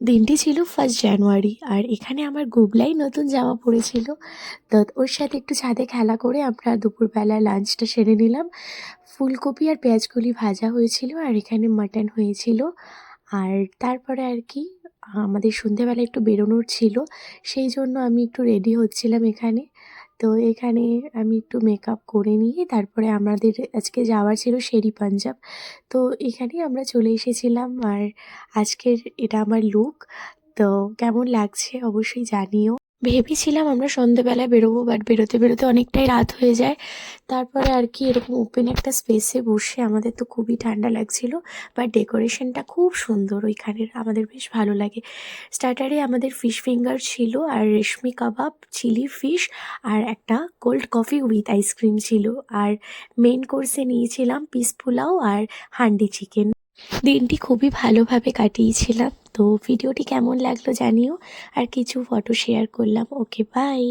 দিনটি ছিল 1 জানুয়ারি আর এখানে আমার গুবলাই নতুন জামা পড়েছিল। তো ওর সাথে একটু ছাদে খেলা করে আমরা দুপুরবেলা লাঞ্চটা সেরে নিলাম। ফুলকপি আর পেঁয়াজকলি ভাজা হয়েছিল আর এখানে মাটন হয়েছিল। আর তারপরে আর কি আমাদের সন্ধেবেলা একটু বেরোনোর ছিল। সেই জন্য আমি একটু রেডি হচ্ছিলাম এখানে। তো এখানে আমি একটু মেকআপ করে নিয়ে তারপরে আমাদের আজকে যাওয়ার ছিল শের-ই পাঞ্জাব। তো এখানেই আমরা চলে এসেছিলাম আর আজকের এটা আমার লুক। তো কেমন লাগছে অবশ্যই জানিও। ভেবেছিলাম আমরা সন্ধ্যেবেলায় বেরোবো, বাট বেরোতে বেরোতে অনেকটাই রাত হয়ে যায়। তারপরে আর কি এরকম ওপেন একটা স্পেসে বসে আমাদের তো খুবই ঠান্ডা লাগছিল, বাট ডেকোরেশনটা খুব সুন্দর ওইখানের, আমাদের বেশ ভালো লাগে। স্টার্টারে আমাদের ফিশ ফিঙ্গার ছিল আর রেশমি কাবাব, চিলি ফিশ আর একটা কোল্ড কফি উইথ আইসক্রিম ছিল। আর মেইন কোর্সে নিয়েছিলাম পিস পোলাও আর হান্ডি চিকেন। দিনটি খুবই ভালোভাবে কাটিয়েছিলাম। তো ভিডিওটি কেমন লাগলো জানিও। আর কিছু ফটো শেয়ার করলাম। ওকে, বাই।